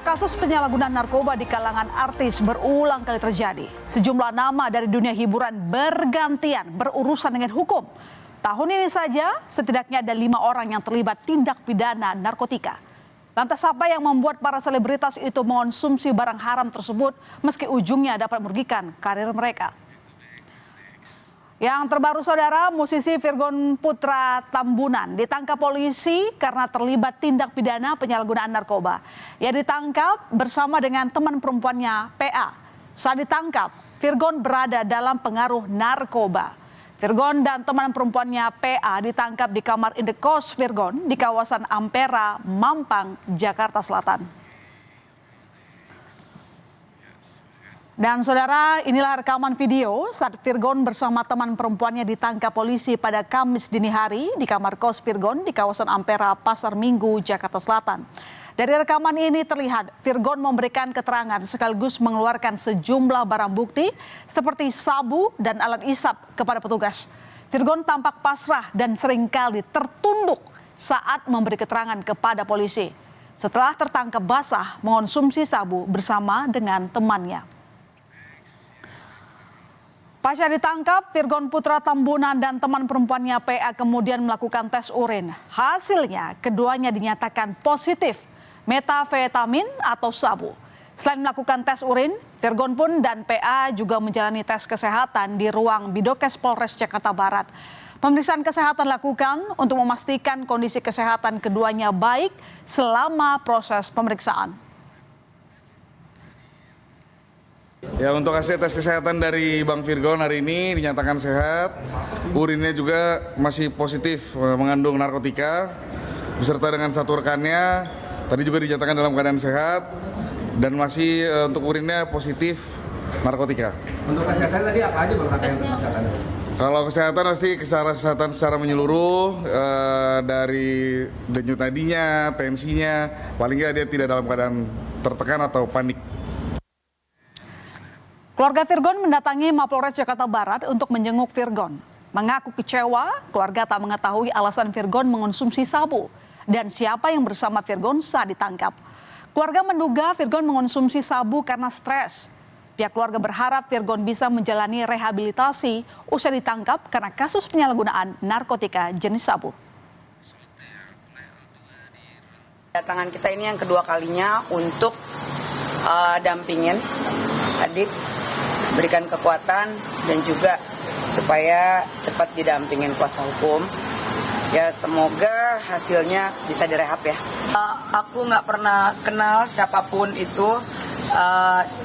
Kasus penyalahgunaan narkoba di kalangan artis berulang kali terjadi. Sejumlah nama dari dunia hiburan bergantian berurusan dengan hukum. Tahun ini saja setidaknya ada 5 orang yang terlibat tindak pidana narkotika. Lantas apa yang membuat para selebritas itu mengonsumsi barang haram tersebut meski ujungnya dapat merugikan karir mereka? Yang terbaru saudara, musisi Virgon Putra Tambunan ditangkap polisi karena terlibat tindak pidana penyalahgunaan narkoba. Ia ditangkap bersama dengan teman perempuannya PA. Saat ditangkap, Virgon berada dalam pengaruh narkoba. Virgon dan teman perempuannya PA ditangkap di kamar indekos Virgon di kawasan Ampera, Mampang, Jakarta Selatan. Dan saudara, inilah rekaman video saat Virgon bersama teman perempuannya ditangkap polisi pada Kamis dini hari di kamar kos Virgon di kawasan Ampera, Pasar Minggu, Jakarta Selatan. Dari rekaman ini terlihat Virgon memberikan keterangan sekaligus mengeluarkan sejumlah barang bukti seperti sabu dan alat isap kepada petugas. Virgon tampak pasrah dan seringkali tertunduk saat memberi keterangan kepada polisi. Setelah tertangkap basah mengonsumsi sabu bersama dengan temannya. Pasca ditangkap, Virgon Putra Tambunan dan teman perempuannya PA kemudian melakukan tes urin. Hasilnya, keduanya dinyatakan positif metafetamin atau sabu. Selain melakukan tes urin, Virgon pun dan PA juga menjalani tes kesehatan di ruang Bidokes Polres Jakarta Barat. Pemeriksaan kesehatan dilakukan untuk memastikan kondisi kesehatan keduanya baik selama proses pemeriksaan. Ya, untuk hasil tes kesehatan dari Bang Virgon hari ini dinyatakan sehat. Urinnya juga masih positif mengandung narkotika beserta dengan satu rekannya. Tadi juga dinyatakan dalam keadaan sehat dan masih untuk urinnya positif narkotika. Untuk kesehatan tadi apa aja Bang rangkaian kesehatan? Kalau kesehatan pasti kesehatan secara menyeluruh dari denyut nadinya, tensinya, paling nggak dia tidak dalam keadaan tertekan atau panik. Keluarga Virgon mendatangi Mapolres Jakarta Barat untuk menjenguk Virgon. Mengaku kecewa, keluarga tak mengetahui alasan Virgon mengonsumsi sabu dan siapa yang bersama Virgon saat ditangkap. Keluarga menduga Virgon mengonsumsi sabu karena stres. Pihak keluarga berharap Virgon bisa menjalani rehabilitasi usai ditangkap karena kasus penyalahgunaan narkotika jenis sabu. Datangan kita ini yang kedua kalinya untuk dampingin adik, berikan kekuatan dan juga supaya cepat didampingin kuasa hukum. Ya semoga hasilnya bisa direhab ya. Aku nggak pernah kenal siapapun itu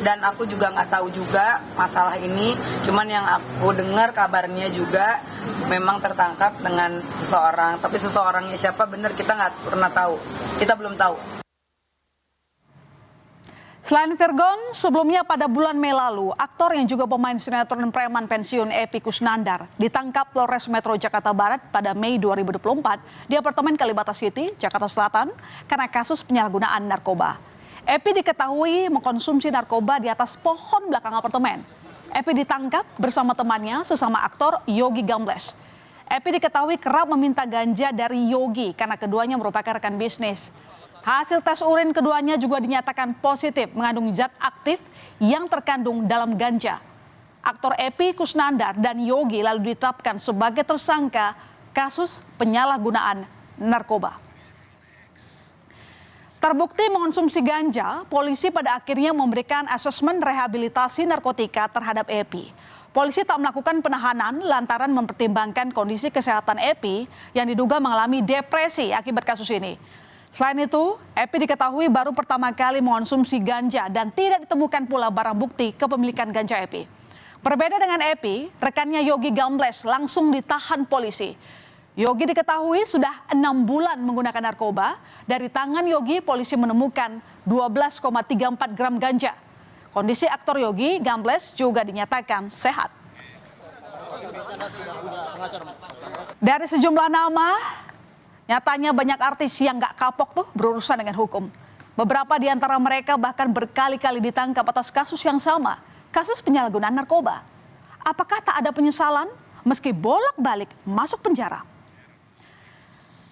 dan aku juga nggak tahu juga masalah ini. Cuman yang aku dengar kabarnya juga memang tertangkap dengan seseorang. Tapi seseorangnya siapa benar kita nggak pernah tahu. Kita belum tahu. Selain Virgon, sebelumnya pada bulan Mei lalu, aktor yang juga pemain sinetron preman pensiun Epy Kusnandar ditangkap Polres Metro Jakarta Barat pada Mei 2024 di apartemen Kalibata City, Jakarta Selatan karena kasus penyalahgunaan narkoba. Epy diketahui mengkonsumsi narkoba di atas pohon belakang apartemen. Epy ditangkap bersama temannya sesama aktor Yogi Gambles. Epy diketahui kerap meminta ganja dari Yogi karena keduanya merupakan rekan bisnis. Hasil tes urin keduanya juga dinyatakan positif mengandung zat aktif yang terkandung dalam ganja. Aktor Epy Kusnandar dan Yogi lalu ditetapkan sebagai tersangka kasus penyalahgunaan narkoba. Terbukti mengonsumsi ganja, polisi pada akhirnya memberikan asesmen rehabilitasi narkotika terhadap Epy. Polisi tak melakukan penahanan lantaran mempertimbangkan kondisi kesehatan Epy yang diduga mengalami depresi akibat kasus ini. Selain itu, Epy diketahui baru pertama kali mengonsumsi ganja dan tidak ditemukan pula barang bukti kepemilikan ganja Epy. Berbeda dengan Epy, rekannya Yogi Gambles langsung ditahan polisi. Yogi diketahui sudah 6 bulan menggunakan narkoba. Dari tangan Yogi, polisi menemukan 12,34 gram ganja. Kondisi aktor Yogi Gambles juga dinyatakan sehat. Dari sejumlah nama, nyatanya banyak artis yang gak kapok tuh berurusan dengan hukum. Beberapa di antara mereka bahkan berkali-kali ditangkap atas kasus yang sama, kasus penyalahgunaan narkoba. Apakah tak ada penyesalan meski bolak-balik masuk penjara?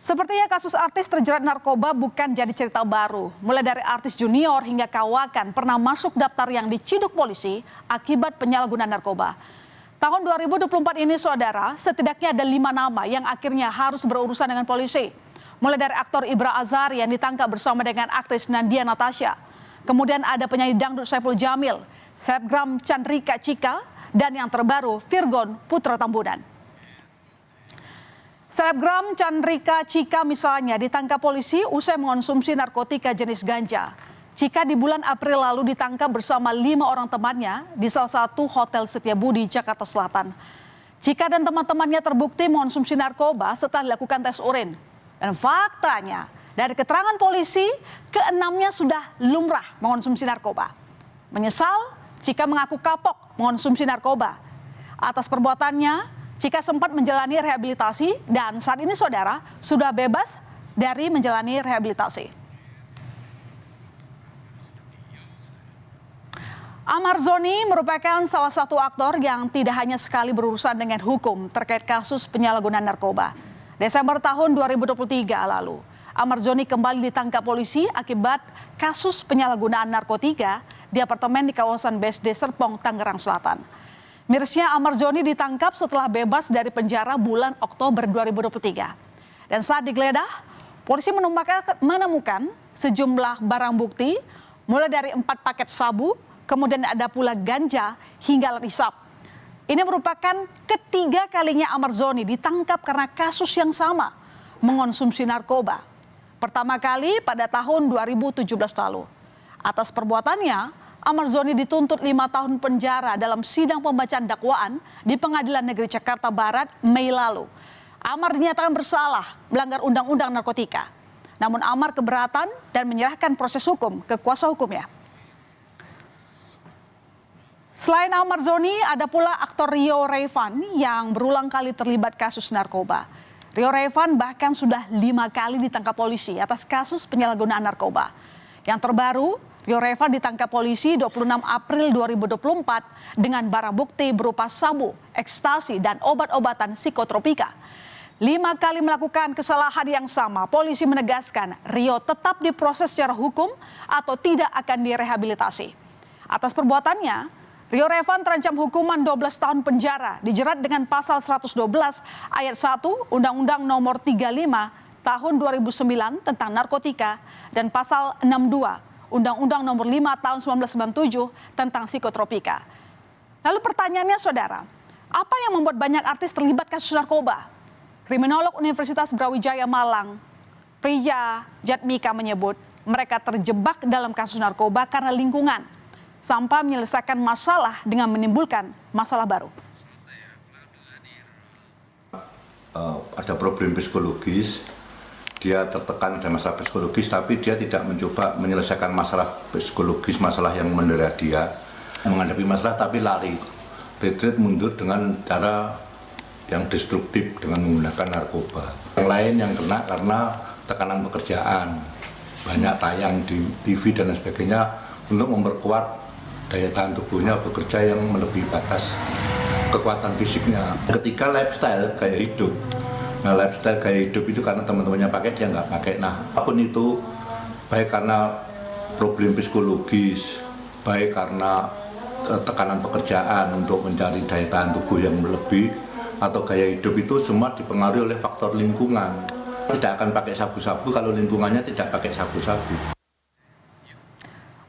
Sepertinya kasus artis terjerat narkoba bukan jadi cerita baru. Mulai dari artis junior hingga kawakan pernah masuk daftar yang diciduk polisi akibat penyalahgunaan narkoba. Tahun 2024 ini saudara, setidaknya ada 5 nama yang akhirnya harus berurusan dengan polisi. Mulai dari aktor Ibra Azhari yang ditangkap bersama dengan aktris Nandia Natasha. Kemudian ada penyanyi dangdut Saiful Jamil, selebgram Chandrika Cika, dan yang terbaru Virgon Putra Tambunan. Selebgram Chandrika Cika misalnya ditangkap polisi usai mengonsumsi narkotika jenis ganja. Cika di bulan April lalu ditangkap bersama 5 orang temannya di salah satu hotel Setiabudi, Jakarta Selatan. Cika dan teman-temannya terbukti mengonsumsi narkoba setelah dilakukan tes urin. Dan faktanya, dari keterangan polisi, keenamnya sudah lumrah mengonsumsi narkoba. Menyesal, Cika mengaku kapok mengonsumsi narkoba. Atas perbuatannya, Cika sempat menjalani rehabilitasi dan saat ini saudara sudah bebas dari menjalani rehabilitasi. Ahmad Zoni merupakan salah satu aktor yang tidak hanya sekali berurusan dengan hukum terkait kasus penyalahgunaan narkoba. Desember tahun 2023 lalu, Ahmad Zoni kembali ditangkap polisi akibat kasus penyalahgunaan narkotika di apartemen di kawasan BSD Serpong, Tangerang Selatan. Mirisnya Ahmad Zoni ditangkap setelah bebas dari penjara bulan Oktober 2023. Dan saat digeledah, polisi menemukan sejumlah barang bukti mulai dari 4 paket sabu, kemudian ada pula ganja hingga alat hisap. Ini merupakan ketiga kalinya Ahmad Zoni ditangkap karena kasus yang sama, mengonsumsi narkoba. Pertama kali pada tahun 2017 lalu. Atas perbuatannya, Ahmad Zoni dituntut 5 tahun penjara dalam sidang pembacaan dakwaan di Pengadilan Negeri Jakarta Barat Mei lalu. Ahmad dinyatakan bersalah melanggar undang-undang narkotika. Namun Ahmad keberatan dan menyerahkan proses hukum ke kuasa hukumnya. Selain Ahmad Zoni, ada pula aktor Rio Raivan yang berulang kali terlibat kasus narkoba. Rio Raivan bahkan sudah 5 kali ditangkap polisi atas kasus penyalahgunaan narkoba. Yang terbaru, Rio Raivan ditangkap polisi 26 April 2024 dengan barang bukti berupa sabu, ekstasi, dan obat-obatan psikotropika. 5 kali melakukan kesalahan yang sama, polisi menegaskan Rio tetap diproses secara hukum atau tidak akan direhabilitasi. Atas perbuatannya, Rio Raivan terancam hukuman 12 tahun penjara, dijerat dengan pasal 112 ayat 1 Undang-Undang Nomor 35 Tahun 2009 tentang narkotika dan pasal 62 Undang-Undang Nomor 5 Tahun 1997 tentang psikotropika. Lalu pertanyaannya saudara, apa yang membuat banyak artis terlibat kasus narkoba? Kriminolog Universitas Brawijaya Malang, Priya Jatmika menyebut mereka terjebak dalam kasus narkoba karena lingkungan, sampai menyelesaikan masalah dengan menimbulkan masalah baru. Ada problem psikologis, dia tertekan ada masalah psikologis, tapi dia tidak mencoba menyelesaikan masalah psikologis, masalah yang mendera dia. Menghadapi masalah tapi lari, retreat mundur dengan cara yang destruktif dengan menggunakan narkoba. Yang lain yang kena karena tekanan pekerjaan, banyak tayang di TV dan lain sebagainya untuk memperkuat daya tahan tubuhnya bekerja yang melebihi batas kekuatan fisiknya. Ketika lifestyle gaya hidup, nah lifestyle gaya hidup itu karena teman-temannya pakai dia nggak pakai. Nah apapun itu, baik karena problem psikologis, baik karena tekanan pekerjaan untuk mencari daya tahan tubuh yang lebih, atau gaya hidup itu semua dipengaruhi oleh faktor lingkungan. Tidak akan pakai sabu-sabu kalau lingkungannya tidak pakai sabu-sabu.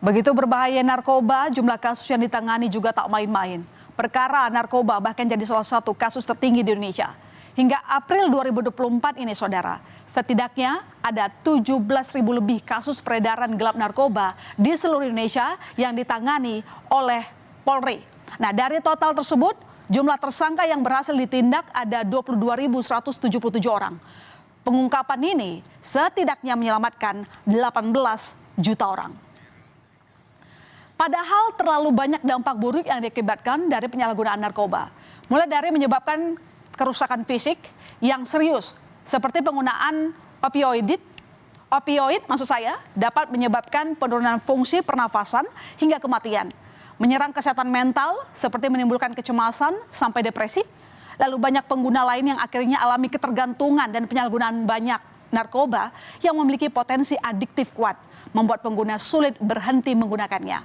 Begitu berbahaya narkoba, jumlah kasus yang ditangani juga tak main-main. Perkara narkoba bahkan jadi salah satu kasus tertinggi di Indonesia. Hingga April 2024 ini saudara, setidaknya ada 17.000 lebih kasus peredaran gelap narkoba di seluruh Indonesia yang ditangani oleh Polri. Nah dari total tersebut, jumlah tersangka yang berhasil ditindak ada 22.177 orang. Pengungkapan ini setidaknya menyelamatkan 18 juta orang. Padahal terlalu banyak dampak buruk yang diakibatkan dari penyalahgunaan narkoba. Mulai dari menyebabkan kerusakan fisik yang serius, seperti penggunaan opioid dapat menyebabkan penurunan fungsi pernafasan hingga kematian. Menyerang kesehatan mental seperti menimbulkan kecemasan sampai depresi. Lalu banyak pengguna lain yang akhirnya alami ketergantungan dan penyalahgunaan banyak narkoba yang memiliki potensi adiktif kuat, membuat pengguna sulit berhenti menggunakannya.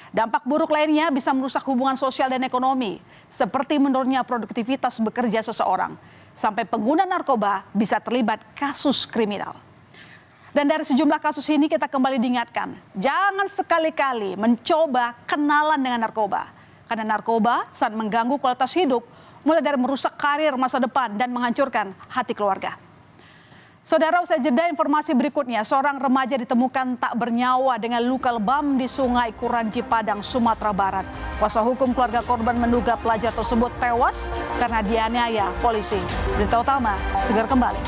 Dampak buruk lainnya bisa merusak hubungan sosial dan ekonomi, seperti menurunnya produktivitas bekerja seseorang, sampai pengguna narkoba bisa terlibat kasus kriminal. Dan dari sejumlah kasus ini kita kembali diingatkan, jangan sekali-kali mencoba kenalan dengan narkoba. Karena narkoba saat mengganggu kualitas hidup, mulai dari merusak karir masa depan dan menghancurkan hati keluarga. Saudara, usai jeda informasi berikutnya, seorang remaja ditemukan tak bernyawa dengan luka lebam di Sungai Kuranji Padang, Sumatera Barat. Kuasa hukum keluarga korban menduga pelajar tersebut tewas karena dianiaya polisi. Berita utama segera kembali.